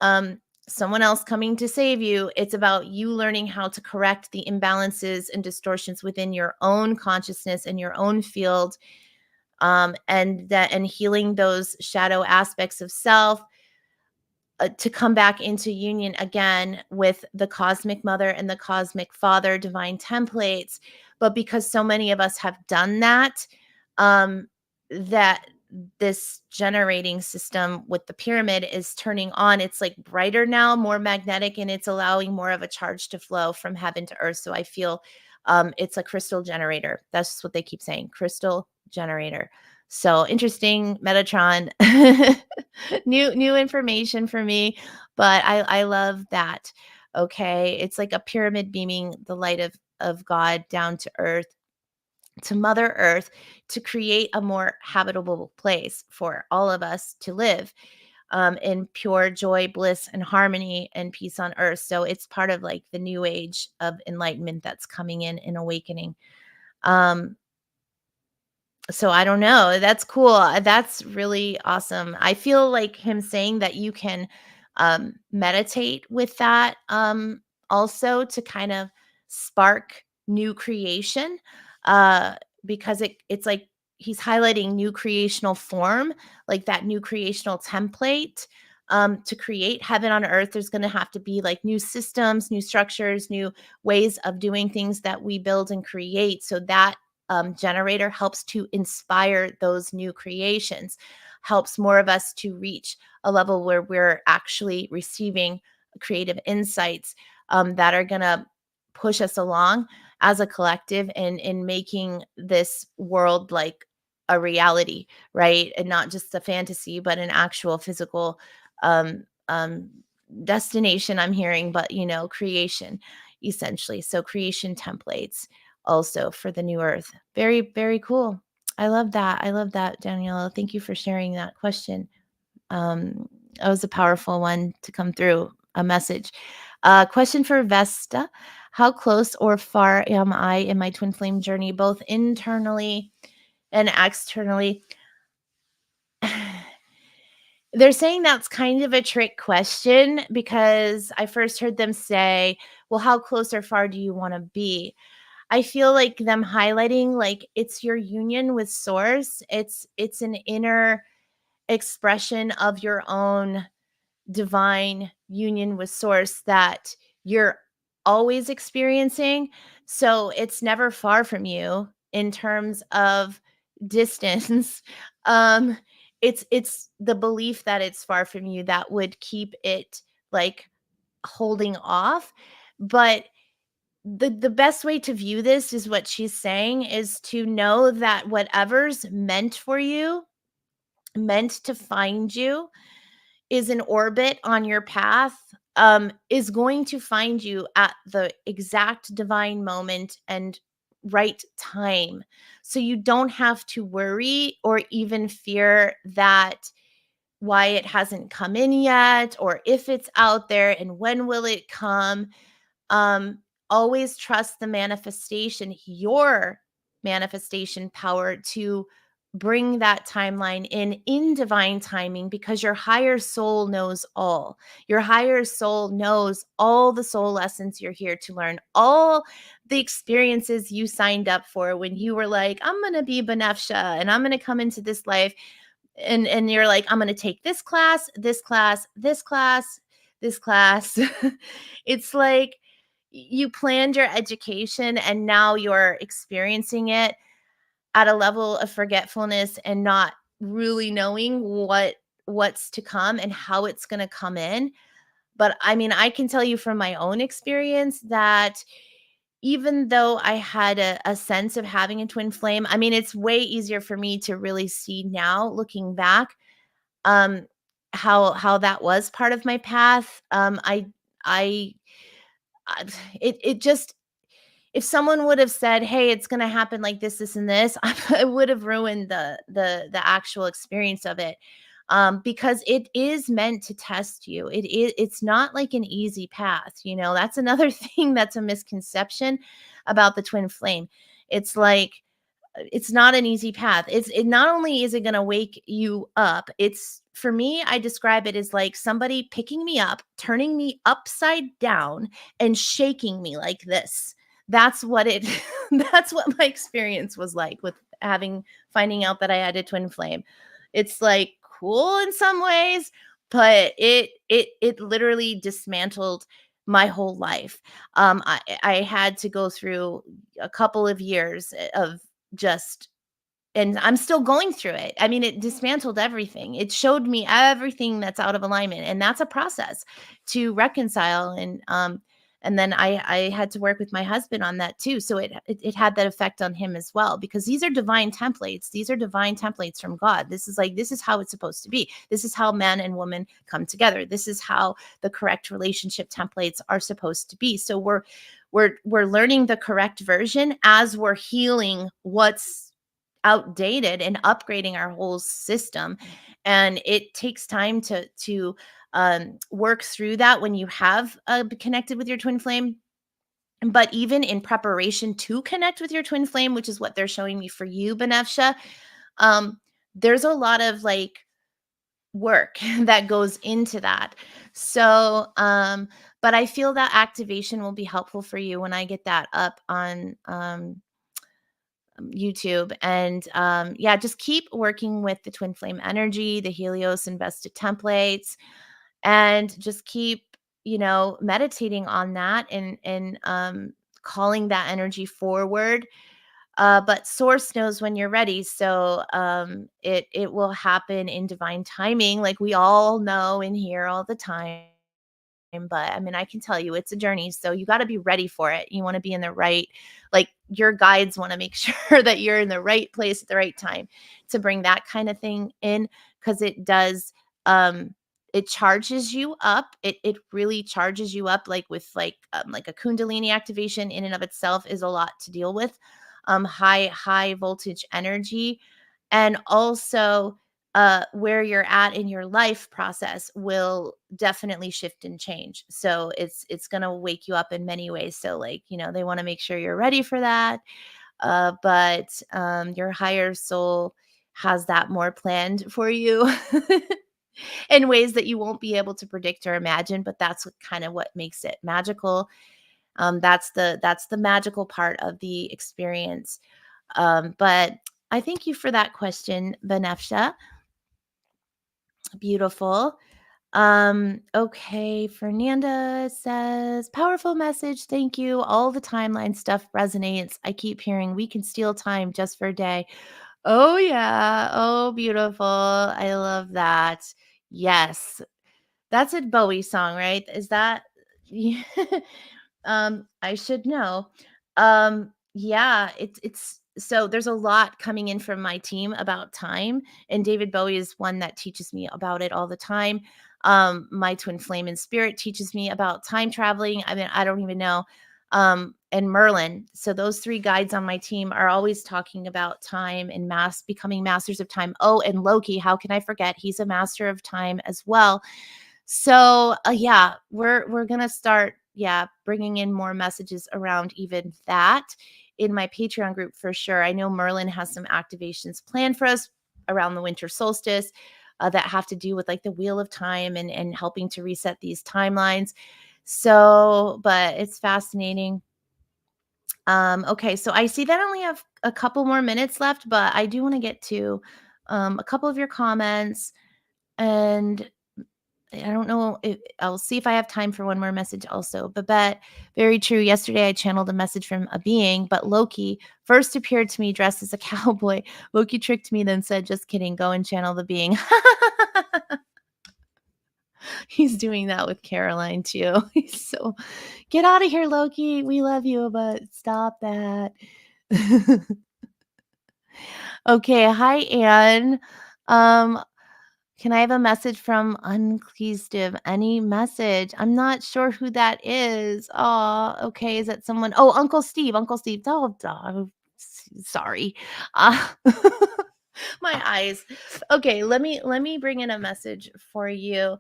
A: um someone else coming to save you. It's about you learning how to correct the imbalances and distortions within your own consciousness and your own field, and healing those shadow aspects of self, to come back into union again with the cosmic mother and the cosmic father divine templates. But because so many of us have done that, um that this generating system with the pyramid is turning on. It's like brighter now, more magnetic, and it's allowing more of a charge to flow from heaven to earth. So I feel it's a crystal generator. That's what they keep saying, crystal generator. So interesting, Metatron. New information for me, but I love that. Okay, it's like a pyramid beaming the light of God down to earth, to Mother Earth, to create a more habitable place for all of us to live, in pure joy, bliss, and harmony and peace on earth. So it's part of like the new age of enlightenment that's coming in awakening. Um, so I don't know. That's cool. That's really awesome. I feel like him saying that you can meditate with that, also to kind of spark new creation, uh, because it's like he's highlighting new creational form, like that new creational template. To create heaven on earth, there's going to have to be like new systems, new structures, new ways of doing things that we build and create. So that generator helps to inspire those new creations, helps more of us to reach a level where we're actually receiving creative insights, that are going to push us along as a collective and in making this world like a reality, right? And not just a fantasy, but an actual physical um, um, destination, I'm hearing, but creation essentially. So creation templates also for the new earth. Very, very cool. I love that. I love that, Daniela. Thank you for sharing that question. That was a powerful one to come through, a message. Question for Vesta. How close or far am I in my twin flame journey, both internally and externally? They're saying that's kind of a trick question because I first heard them say, well, how close or far do you want to be? I feel like them highlighting like it's your union with source. It's an inner expression of your own divine union with source that you're always experiencing. So it's never far from you in terms of distance. um it's the belief that it's far from you that would keep it like holding off. But the best way to view this is what she's saying is to know that whatever's meant for you, meant to find you, is in orbit on your path, is going to find you at the exact divine moment and right time. So you don't have to worry or even fear that why it hasn't come in yet or if it's out there and when will it come. um Always trust the manifestation, your manifestation power to bring that timeline in divine timing, because your higher soul knows all. Your higher soul knows all the soul lessons you're here to learn, all the experiences you signed up for when you were like, I'm going to be Benefsha and I'm going to come into this life, and you're like, I'm going to take this class, this class, this class, this class. It's like you planned your education and now you're experiencing it at a level of forgetfulness and not really knowing what's to come and how it's going to come in. But I mean, I can tell you from my own experience that even though I had a sense of having a twin flame, I mean, it's way easier for me to really see now looking back, um, how that was part of my path. I, I it just, if someone would have said, "Hey, it's gonna happen like this, and this," it would have ruined the actual experience of it, because it is meant to test you. It's not like an easy path, you know. That's another thing that's a misconception about the twin flame. It's like it's not an easy path. It not only is it going to wake you up, it's, for me, I describe it as like somebody picking me up, turning me upside down and shaking me like this. That's what it that's what my experience was like with having finding out that I had a twin flame. It's like cool in some ways, but it literally dismantled my whole life. I had to go through a couple of years of just, and I'm still going through it. I mean, it dismantled everything. It showed me everything that's out of alignment, and that's a process to reconcile. And then I had to work with my husband on that too. So it had that effect on him as well, because these are divine templates. These are divine templates from God. This is how it's supposed to be. This is how man and woman come together. This is how the correct relationship templates are supposed to be. So we're learning the correct version as we're healing what's outdated and upgrading our whole system. And it takes time to work through that when you have connected with your twin flame. But even in preparation to connect with your twin flame, which is what they're showing me for you, Benefsha, um, there's a lot of like work that goes into that. So but I feel that activation will be helpful for you when I get that up on YouTube. And yeah, just keep working with the twin flame energy, the Helios invested templates, and just keep, you know, meditating on that and calling that energy forward. But source knows when you're ready. So it will happen in divine timing, like we all know in here all the time. But I mean, I can tell you it's a journey. So you got to be ready for it. You want to be in the right, like your guides want to make sure that you're in the right place at the right time to bring that kind of thing in, because it does, it charges you up. It really charges you up, like with like a kundalini activation in and of itself is a lot to deal with. high voltage energy. And also where you're at in your life process will definitely shift and change. So it's going to wake you up in many ways. So like, they want to make sure you're ready for that. But your higher soul has that more planned for you in ways that you won't be able to predict or imagine, but that's kind of what makes it magical. That's the magical part of the experience. But I thank you for that question, Benefsha. Beautiful. Okay, Fernanda says, powerful message. Thank you. All the timeline stuff resonates. I keep hearing we can steal time just for a day. Oh, yeah. Oh, beautiful. I love that. Yes. That's a Bowie song, right? Is that I should know. Yeah, it's so there's a lot coming in from my team about time, and David Bowie is one that teaches me about it all the time. My twin flame in spirit teaches me about time traveling. I mean, I don't even know. And Merlin. So those three guides on my team are always talking about time and becoming masters of time. Oh, and Loki, how can I forget? He's a master of time as well. So, yeah, we're gonna start, yeah, bringing in more messages around even that in my Patreon group for sure. I know Merlin has some activations planned for us around the winter solstice that have to do with like the wheel of time and helping to reset these timelines. So, but it's fascinating. Okay, so I see that I only have a couple more minutes left, but I do want to get to a couple of your comments. And I don't know if I'll see if I have time for one more message also. Babette, very true. Yesterday I channeled a message from a being, but Loki first appeared to me dressed as a cowboy. Loki tricked me, then said, just kidding, go and channel the being. He's doing that with Caroline too. He's so, get out of here, Loki. We love you, but stop that. Okay. Hi, Anne. Um, Can I have a message from Uncleastive? Any message? I'm not sure who that is. Oh, okay. Is that someone? Oh, Uncle Steve. Uncle Steve. Oh, sorry. Uh, my eyes. Okay, let me bring in a message for you.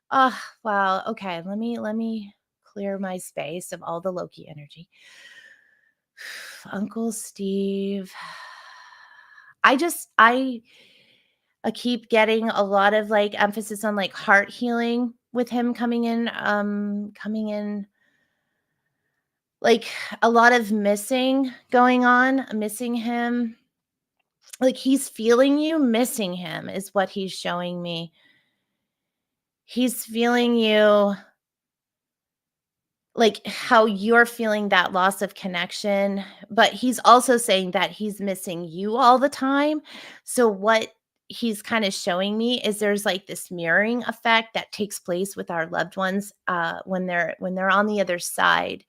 A: Oh, wow. Okay, let me clear my space of all the Loki energy. Uncle Steve. I keep getting a lot of like emphasis on like heart healing with him coming in like a lot of missing going on, missing him. Like he's feeling you, missing him is what he's showing me. He's feeling you like how you're feeling that loss of connection, but he's also saying that he's missing you all the time. So what he's kind of showing me is there's like this mirroring effect that takes place with our loved ones when they're on the other side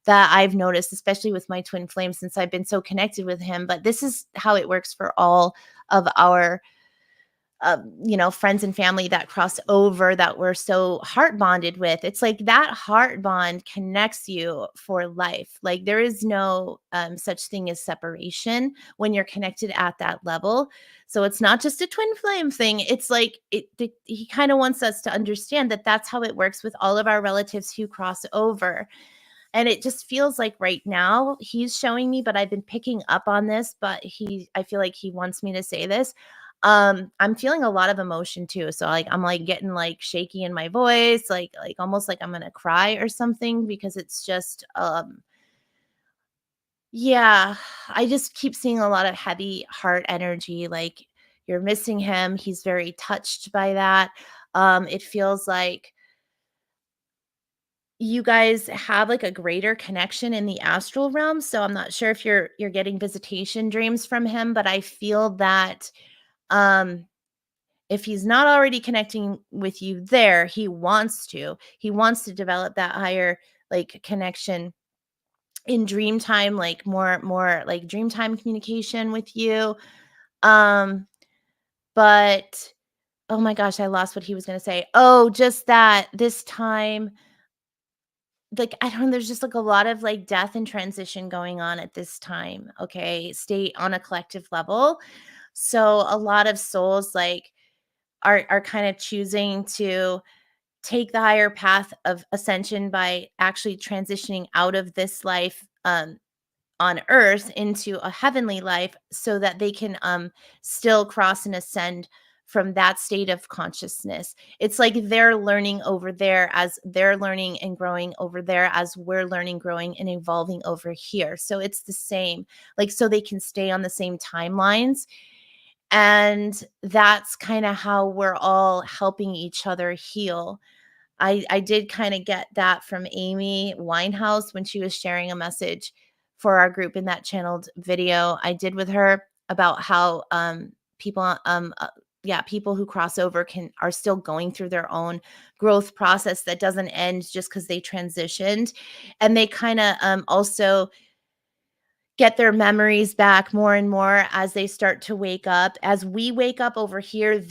A: that I've noticed, especially with my twin flame since I've been so connected with him. But this is how it works for all of our friends and family that cross over that we're so heart bonded with. It's like that heart bond connects you for life. Like there is no such thing as separation when you're connected at that level. So it's not just a twin flame thing. It's like he kind of wants us to understand that that's how it works with all of our relatives who cross over. And it just feels like right now he's showing me, but I've been picking up on this, but I feel like he wants me to say this. I'm feeling a lot of emotion too. So like I'm like getting like shaky in my voice, like almost like I'm gonna cry or something because it's just yeah, I just keep seeing a lot of heavy heart energy. Like you're missing him. He's very touched by that. It feels like you guys have like a greater connection in the astral realm. So I'm not sure if you're getting visitation dreams from him, but I feel that um if he's not already connecting with you there, he wants to. He wants to develop that higher like connection in dream time, like more like dream time communication with you. Um but oh my gosh, I lost what he was going to say. Oh, just that this time like, I don't know, there's just, like, a lot of, like, death and transition going on at this time, okay, state on a collective level. So a lot of souls, like, are kind of choosing to take the higher path of ascension by actually transitioning out of this life, on earth into a heavenly life so that they can still cross and ascend from that state of consciousness. It's like they're learning over there as they're learning and growing over there as we're learning, growing and evolving over here. So it's the same, like, so they can stay on the same timelines. And that's kind of how we're all helping each other heal. I did kinda get that from Amy Winehouse when she was sharing a message for our group in that channeled video I did with her about how, people, yeah, people who cross over are still going through their own growth process that doesn't end just because they transitioned, and they kinda, also get their memories back more and more as they start to wake up. As we wake up over here,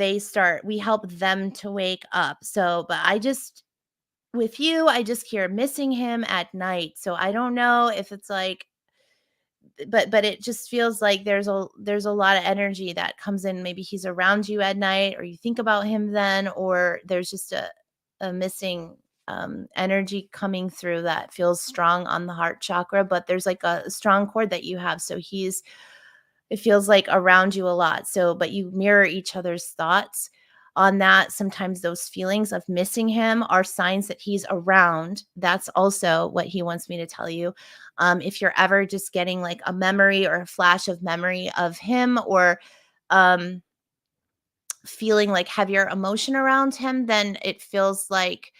A: we help them to wake up. So, but I just with you, I just hear missing him at night, so I don't know if it's like but it just feels like there's a lot of energy that comes in. Maybe he's around you at night or you think about him then, or there's just a missing, energy coming through that feels strong on the heart chakra, but there's like a strong cord that you have, so it feels like around you a lot. So, but you mirror each other's thoughts on that. Sometimes those feelings of missing him are signs that he's around. That's also what he wants me to tell you. If you're ever just getting like a memory or a flash of memory of him, or um, feeling like heavier emotion around him, then it feels like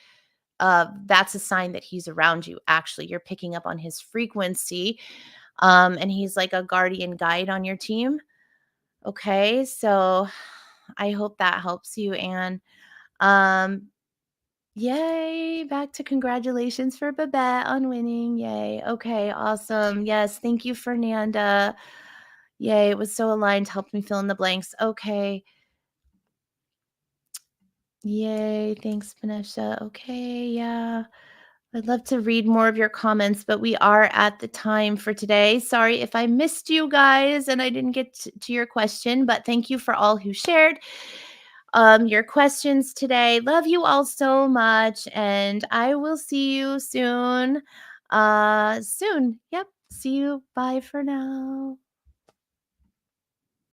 A: that's a sign that he's around you. Actually, you're picking up on his frequency, and he's like a guardian guide on your team. Okay, so I hope that helps you, Anne. Um, yay, back to congratulations for Babette on winning. Yay. Okay, awesome. Yes, thank you, Fernanda. Yay, it was so aligned, helped me fill in the blanks. Okay. Yay, thanks, Vanessa. Okay, yeah. I'd love to read more of your comments, but we are at the time for today. Sorry if I missed you guys and I didn't get to your question, but thank you for all who shared your questions today. Love you all so much, and I will see you soon. Soon. Yep. See you. Bye for now.